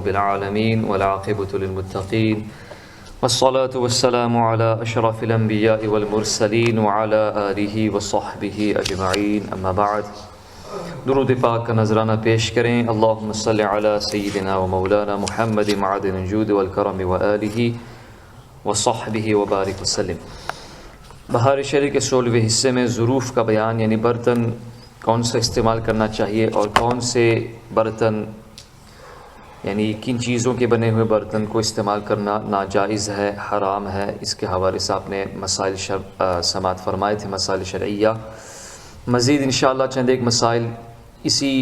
رب العالمين والعاقبة للمتقين والصلاة والسلام على أشرف الأنبياء والمرسلين وعلى آله وصحبه أجمعين اما بعد درود پاک کا نذرانہ پیش کریں۔ اللہم صلی علی سیدنا و مولانا محمد معدن الجود والکرم وآلہ وصحبہ وبارک وسلم۔ بہار شریع کے 16ویں حصے میں ظروف کا بیان، یعنی برتن کون سا استعمال کرنا چاہیے اور کون سے برتن، یعنی کن چیزوں کے بنے ہوئے برتن کو استعمال کرنا ناجائز ہے، حرام ہے، اس کے حوالے سے آپ نے مسائل سماعت فرمائے تھے، مسائل شرعیہ۔ مزید انشاءاللہ چند ایک مسائل اسی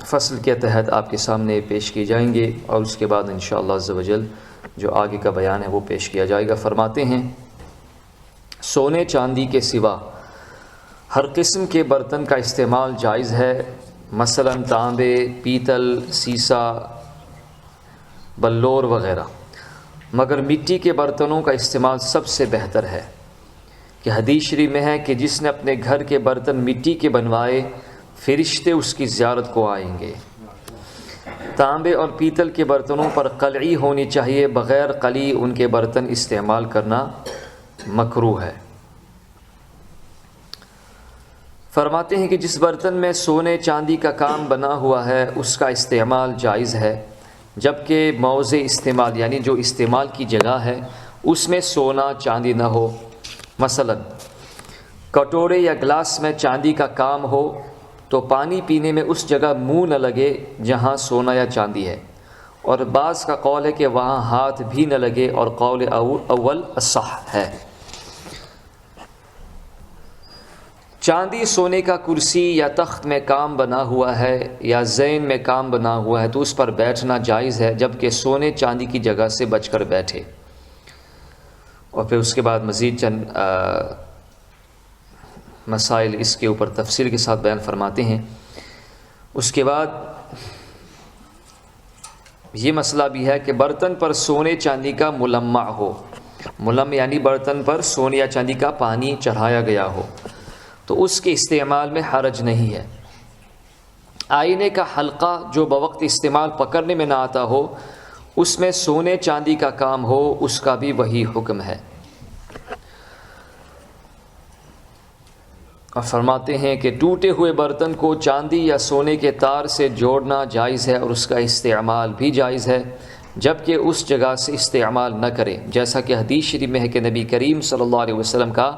فصل کے تحت آپ کے سامنے پیش کیے جائیں گے اور اس کے بعد انشاءاللہ عز و جل جو آگے کا بیان ہے وہ پیش کیا جائے گا۔ فرماتے ہیں سونے چاندی کے سوا ہر قسم کے برتن کا استعمال جائز ہے، مثلا تانبے، پیتل، سیسا، بلور وغیرہ، مگر مٹی کے برتنوں کا استعمال سب سے بہتر ہے کہ حدیث شریف میں ہے کہ جس نے اپنے گھر کے برتن مٹی کے بنوائے فرشتے اس کی زیارت کو آئیں گے۔ تانبے اور پیتل کے برتنوں پر قلعی ہونی چاہیے، بغیر قلعی ان کے برتن استعمال کرنا مکروہ ہے۔ فرماتے ہیں کہ جس برتن میں سونے چاندی کا کام بنا ہوا ہے اس کا استعمال جائز ہے، جبکہ موضع استعمال یعنی جو استعمال کی جگہ ہے اس میں سونا چاندی نہ ہو۔ مثلا کٹورے یا گلاس میں چاندی کا کام ہو تو پانی پینے میں اس جگہ منہ نہ لگے جہاں سونا یا چاندی ہے، اور بعض کا قول ہے کہ وہاں ہاتھ بھی نہ لگے، اور قول اول اصح ہے۔ چاندی سونے کا کرسی یا تخت میں کام بنا ہوا ہے یا زین میں کام بنا ہوا ہے تو اس پر بیٹھنا جائز ہے، جبکہ سونے چاندی کی جگہ سے بچ کر بیٹھے۔ اور پھر اس کے بعد مزید چند مسائل اس کے اوپر تفصیل کے ساتھ بیان فرماتے ہیں۔ اس کے بعد یہ مسئلہ بھی ہے کہ برتن پر سونے چاندی کا ملمع ہو، ملمع یعنی برتن پر سونے یا چاندی کا پانی چڑھایا گیا ہو تو اس کے استعمال میں حرج نہیں ہے۔ آئینے کا حلقہ جو بوقت استعمال پکڑنے میں نہ آتا ہو اس میں سونے چاندی کا کام ہو، اس کا بھی وہی حکم ہے۔ اور فرماتے ہیں کہ ٹوٹے ہوئے برتن کو چاندی یا سونے کے تار سے جوڑنا جائز ہے اور اس کا استعمال بھی جائز ہے، جبکہ اس جگہ سے استعمال نہ کرے، جیسا کہ حدیث شریف میں ہے کہ نبی کریم صلی اللہ علیہ وسلم کا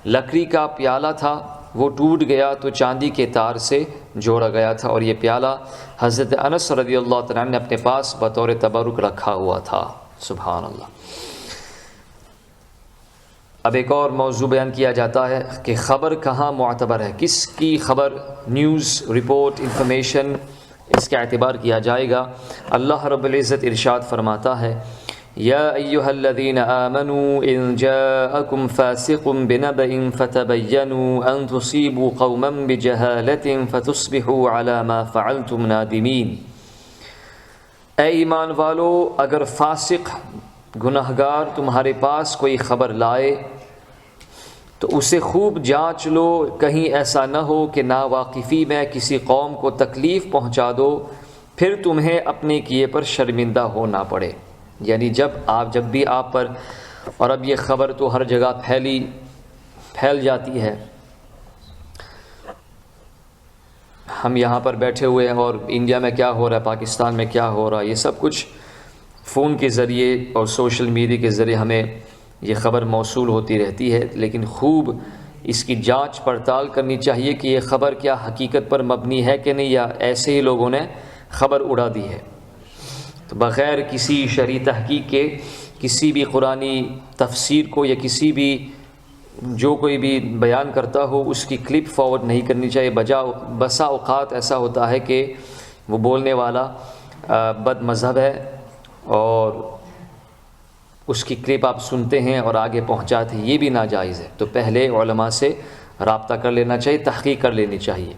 لکڑی کا پیالہ تھا، وہ ٹوٹ گیا تو چاندی کے تار سے جوڑا گیا تھا، اور یہ پیالہ حضرت انس رضی اللہ تعالیٰ عنہ نے اپنے پاس بطور تبرک رکھا ہوا تھا۔ سبحان اللہ۔ اب ایک اور موضوع بیان کیا جاتا ہے کہ خبر کہاں معتبر ہے، کس کی خبر، نیوز رپورٹ، انفارمیشن، اس کا اعتبار کیا جائے گا۔ اللہ رب العزت ارشاد فرماتا ہے یا ایہا الذین آمنوا ان جاءکم فاسق بنبأ فتبینوا ان تصیبوا قوما بجہالۃ فتصبحوا علی ما فعلتم نادمین۔ اے ایمان والو، اگر فاسق گناہگار تمہارے پاس کوئی خبر لائے تو اسے خوب جانچ لو، کہیں ایسا نہ ہو کہ ناواقفی میں کسی قوم کو تکلیف پہنچا دو، پھر تمہیں اپنے کیے پر شرمندہ ہونا پڑے۔ یعنی جب بھی آپ پر، اور اب یہ خبر تو ہر جگہ پھیل جاتی ہے، ہم یہاں پر بیٹھے ہوئے ہیں اور انڈیا میں کیا ہو رہا ہے، پاکستان میں کیا ہو رہا ہے، یہ سب کچھ فون کے ذریعے اور سوشل میڈیا کے ذریعے ہمیں یہ خبر موصول ہوتی رہتی ہے، لیکن خوب اس کی جانچ پڑتال کرنی چاہیے کہ یہ خبر کیا حقیقت پر مبنی ہے کہ نہیں، یا ایسے ہی لوگوں نے خبر اڑا دی ہے۔ تو بغیر کسی شرعی تحقیق کے کسی بھی قرآنی تفسیر کو یا کسی بھی جو کوئی بھی بیان کرتا ہو اس کی کلپ فارورڈ نہیں کرنی چاہیے۔ بسا اوقات ایسا ہوتا ہے کہ وہ بولنے والا بد مذہب ہے اور اس کی کلپ آپ سنتے ہیں اور آگے پہنچاتے ہیں، یہ بھی ناجائز ہے۔ تو پہلے علماء سے رابطہ کر لینا چاہیے، تحقیق کر لینی چاہیے۔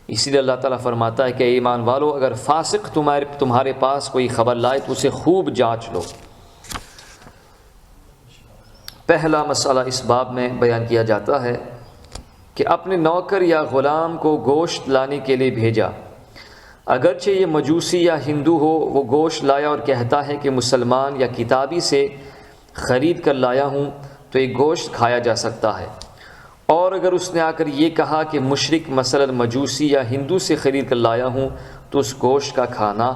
اسی لیے اللہ تعالیٰ فرماتا ہے کہ اے ایمان والو، اگر فاسق تمہارے پاس کوئی خبر لائے تو اسے خوب جانچ لو۔ پہلا مسئلہ اس باب میں بیان کیا جاتا ہے کہ اپنے نوکر یا غلام کو گوشت لانے کے لیے بھیجا اگرچہ یہ مجوسی یا ہندو ہو، وہ گوشت لایا اور کہتا ہے کہ مسلمان یا کتابی سے خرید کر لایا ہوں تو یہ گوشت کھایا جا سکتا ہے، اور اگر اس نے آ کر یہ کہا کہ مشرک مثلا مجوسی یا ہندو سے خرید کر لایا ہوں تو اس گوشت کا کھانا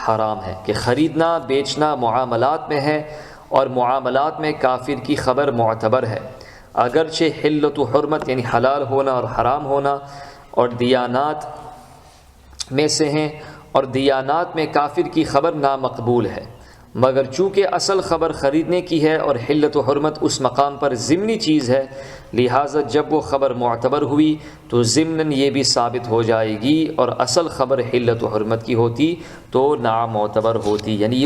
حرام ہے۔ کہ خریدنا بیچنا معاملات میں ہے، اور معاملات میں کافر کی خبر معتبر ہے، اگرچہ حلت و حرمت یعنی حلال ہونا اور حرام ہونا اور دیانات میں سے ہیں، اور دیانات میں کافر کی خبر نامقبول ہے، مگر چونکہ اصل خبر خریدنے کی ہے اور حلت و حرمت اس مقام پر ضمنی چیز ہے، لہٰذا جب وہ خبر معتبر ہوئی تو ضمناً یہ بھی ثابت ہو جائے گی، اور اصل خبر حلت و حرمت کی ہوتی تو نامعتبر ہوتی۔ یعنی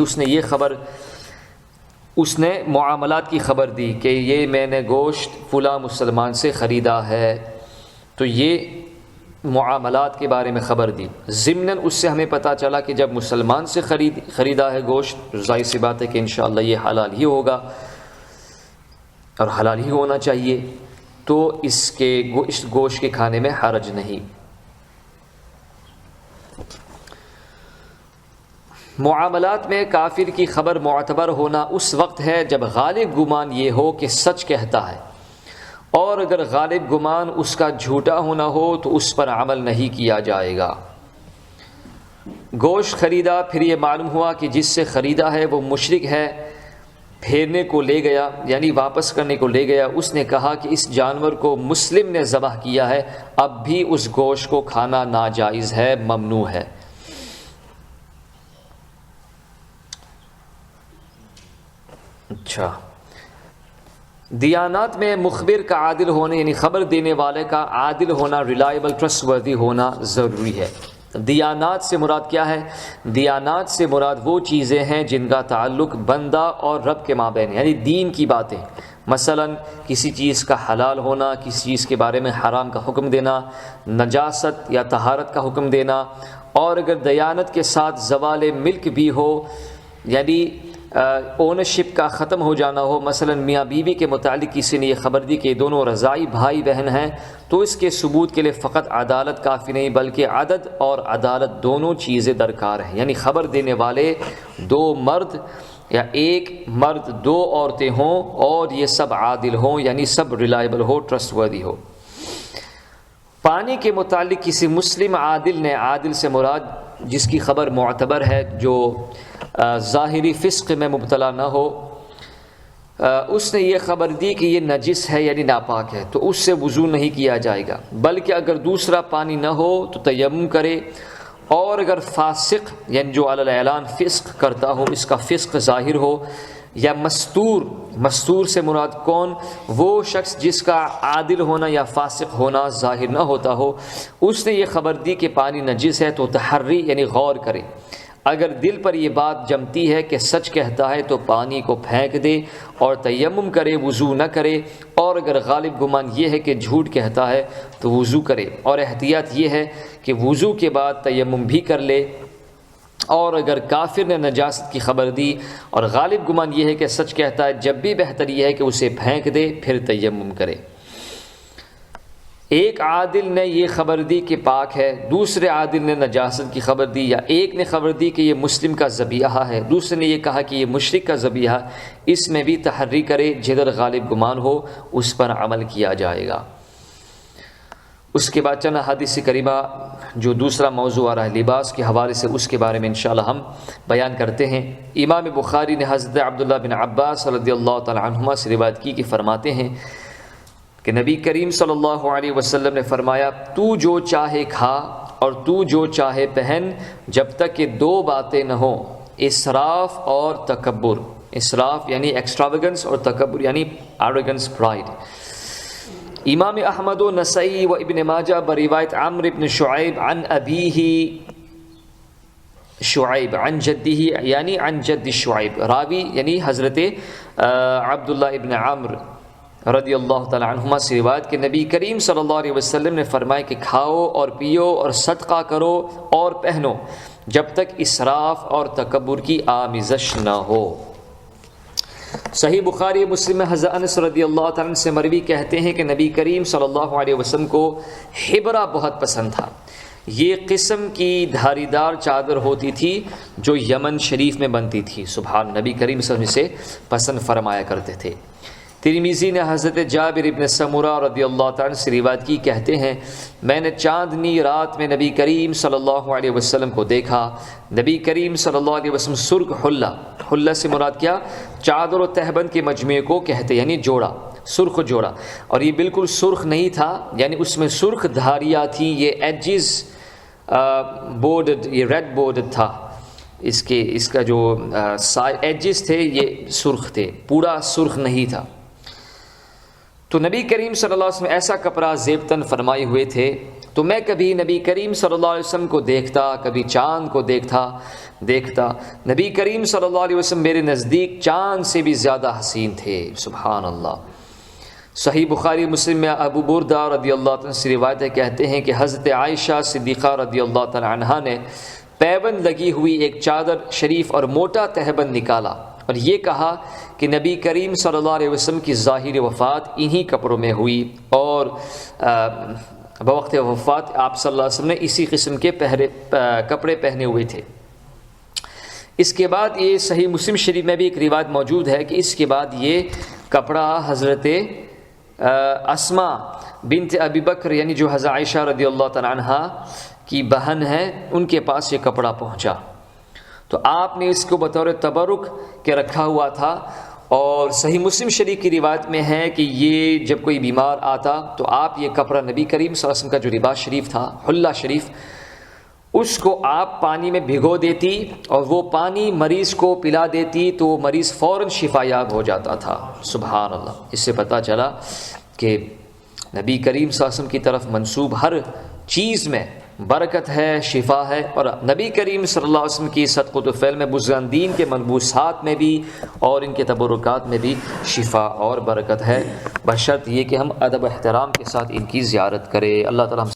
اس نے معاملات کی خبر دی کہ یہ میں نے گوشت فلاں مسلمان سے خریدا ہے، تو یہ معاملات کے بارے میں خبر دی۔ ضمناً اس سے ہمیں پتہ چلا کہ جب مسلمان سے خریدا ہے گوشت، ظاہر سی بات ہے کہ انشاءاللہ یہ حلال ہی ہوگا اور حلال ہی ہونا چاہیے، تو اس گوشت کے کھانے میں حرج نہیں۔ معاملات میں کافر کی خبر معتبر ہونا اس وقت ہے جب غالب گمان یہ ہو کہ سچ کہتا ہے، اور اگر غالب گمان اس کا جھوٹا ہونا ہو تو اس پر عمل نہیں کیا جائے گا۔ گوشت خریدا، پھر یہ معلوم ہوا کہ جس سے خریدا ہے وہ مشرک ہے، پھیرنے کو لے گیا یعنی واپس کرنے کو لے گیا، اس نے کہا کہ اس جانور کو مسلم نے ذبح کیا ہے، اب بھی اس گوشت کو کھانا ناجائز ہے، ممنوع ہے۔ اچھا، دیانات میں مخبر کا عادل ہونا یعنی خبر دینے والے کا عادل ہونا، ریلائبل ٹرسٹ وردی ہونا ضروری ہے۔ دیانات سے مراد کیا ہے؟ دیانات سے مراد وہ چیزیں ہیں جن کا تعلق بندہ اور رب کے مابین، یعنی دین کی باتیں، مثلا کسی چیز کا حلال ہونا، کسی چیز کے بارے میں حرام کا حکم دینا، نجاست یا طہارت کا حکم دینا، اور اگر دیانت کے ساتھ زوال ملک بھی ہو، یعنی اونرشپ کا ختم ہو جانا ہو، مثلا میاں بیوی کے متعلق کسی نے یہ خبر دی کہ دونوں رضاعی بھائی بہن ہیں، تو اس کے ثبوت کے لیے فقط عدالت کافی نہیں بلکہ عدد اور عدالت دونوں چیزیں درکار ہیں۔ یعنی خبر دینے والے دو مرد یا ایک مرد دو عورتیں ہوں، اور یہ سب عادل ہوں، یعنی سب ریلائبل ہو، ٹرسٹ وردی ہو۔ پانی کے متعلق کسی مسلم عادل نے، عادل سے مراد جس کی خبر معتبر ہے، جو ظاہری فسق میں مبتلا نہ ہو، اس نے یہ خبر دی کہ یہ نجس ہے یعنی ناپاک ہے، تو اس سے وضو نہیں کیا جائے گا، بلکہ اگر دوسرا پانی نہ ہو تو تیمم کرے، اور اگر فاسق یعنی جو علی الاعلان فسق کرتا ہو، اس کا فسق ظاہر ہو، یا مستور سے مراد کون؟ وہ شخص جس کا عادل ہونا یا فاسق ہونا ظاہر نہ ہوتا ہو، اس نے یہ خبر دی کہ پانی نجس ہے تو تحری یعنی غور کرے، اگر دل پر یہ بات جمتی ہے کہ سچ کہتا ہے تو پانی کو پھینک دے اور تیمم کرے، وضو نہ کرے، اور اگر غالب گمان یہ ہے کہ جھوٹ کہتا ہے تو وضو کرے، اور احتیاط یہ ہے کہ وضو کے بعد تیمم بھی کر لے، اور اگر کافر نے نجاست کی خبر دی اور غالب گمان یہ ہے کہ سچ کہتا ہے، جب بھی بہتر یہ ہے کہ اسے پھینک دے پھر تیمم کرے۔ ایک عادل نے یہ خبر دی کہ پاک ہے، دوسرے عادل نے نجاست کی خبر دی، یا ایک نے خبر دی کہ یہ مسلم کا ذبیحہ ہے، دوسرے نے یہ کہا کہ یہ مشرک کا ذبیحہ، اس میں بھی تحری کرے، جدھر غالب گمان ہو اس پر عمل کیا جائے گا۔ اس کے بعد چند حدیث کریمہ جو دوسرا موضوع آ رہا ہے لباس کے حوالے سے، اس کے بارے میں انشاءاللہ ہم بیان کرتے ہیں۔ امام بخاری نے حضرت عبداللہ بن عباس رضی اللہ تعالی عنہما سے روایت کی کہ فرماتے ہیں کہ نبی کریم صلی اللہ علیہ وسلم نے فرمایا، تو جو چاہے کھا اور تو جو چاہے پہن، جب تک کہ دو باتیں نہ ہوں، اسراف اور تکبر۔ اسراف یعنی ایکسٹراویگنس، اور تکبر یعنی ایروگنس، پرائڈ۔ امام احمد و نسائی و ابن ماجہ بروایت عمرو بن شعیب عن ابیہ شعیب عن جدہ یعنی عن جد شعیب، راوی یعنی حضرت عبداللہ ابن عمرو رضی اللہ تعالی عنہما سے روایت کہ نبی کریم صلی اللہ علیہ وسلم نے فرمایا کہ کھاؤ اور پیو اور صدقہ کرو اور پہنو جب تک اسراف اور تکبر کی آمیزش نہ ہو۔ صحیح بخاری مسلم میں حضرت انس رضی اللہ تعالیٰ عنہ سے مروی کہتے ہیں کہ نبی کریم صلی اللہ علیہ وسلم کو حبرہ بہت پسند تھا، یہ قسم کی دھاری دار چادر ہوتی تھی جو یمن شریف میں بنتی تھی۔ سبحان، نبی کریم صلی اللہ علیہ وسلم اسے پسند فرمایا کرتے تھے۔ ترمذی نے حضرت جابر ابن سمرہ رضی اللہ تعالیٰ عنہ سے روایت کی، کہتے ہیں میں نے چاندنی رات میں نبی کریم صلی اللہ علیہ وسلم کو دیکھا۔ نبی کریم صلی اللہ علیہ وسلم سرخ حلہ سے مراد کیا؟ چادر و تہبند کے مجموعے کو کہتے، یعنی جوڑا، سرخ جوڑا، اور یہ بالکل سرخ نہیں تھا، یعنی اس میں سرخ دھاریاں تھیں، یہ ایجز بورڈڈ، یہ ریڈ بورڈڈ تھا، اس کا جو ایجز تھے یہ سرخ تھے، پورا سرخ نہیں تھا۔ تو نبی کریم صلی اللہ علیہ وسلم ایسا کپڑا زیبتن فرمائے ہوئے تھے، تو میں کبھی نبی کریم صلی اللہ علیہ وسلم کو دیکھتا، کبھی چاند کو دیکھتا۔ نبی کریم صلی اللہ علیہ وسلم میرے نزدیک چاند سے بھی زیادہ حسین تھے۔ سبحان اللہ۔ صحیح بخاری مسلم میں ابو بردہ رضی اللہ عنہ سے روایت ہے، کہتے ہیں کہ حضرت عائشہ صدیقہ رضی اللہ تعالی عنہا نے پیبند لگی ہوئی ایک چادر شریف اور موٹا تہبند نکالا اور یہ کہا کہ نبی کریم صلی اللہ علیہ وسلم کی ظاہر وفات انہی کپڑوں میں ہوئی، اور بوقت وفات آپ صلی اللہ علیہ وسلم نے اسی قسم کے کپڑے پہنے ہوئے تھے۔ اس کے بعد یہ صحیح مسلم شریف میں بھی ایک روایت موجود ہے کہ اس کے بعد یہ کپڑا حضرت اسماء بنت ابی بکر، یعنی جو حضرت عائشہ رضی اللہ تعالی عنہا کی بہن ہے، ان کے پاس یہ کپڑا پہنچا، تو آپ نے اس کو بطور تبرک کے رکھا ہوا تھا۔ اور صحیح مسلم شریف کی روایت میں ہے کہ یہ جب کوئی بیمار آتا تو آپ یہ کپڑا نبی کریم صلی اللہ علیہ وسلم کا جو لباس شریف تھا، حلہ شریف، اس کو آپ پانی میں بھگو دیتی اور وہ پانی مریض کو پلا دیتی تو وہ مریض فوراً شفا یاب ہو جاتا تھا۔ سبحان اللہ۔ اس سے پتہ چلا کہ نبی کریم صلی اللہ علیہ وسلم کی طرف منسوب ہر چیز میں برکت ہے، شفا ہے، اور نبی کریم صلی اللہ علیہ وسلم کی صدقۃ الفعل میں بزرگان دین کے ملبوسات میں بھی اور ان کے تبرکات میں بھی شفا اور برکت ہے، بشرط یہ کہ ہم ادب و احترام کے ساتھ ان کی زیارت کریں۔ اللہ تعالیٰ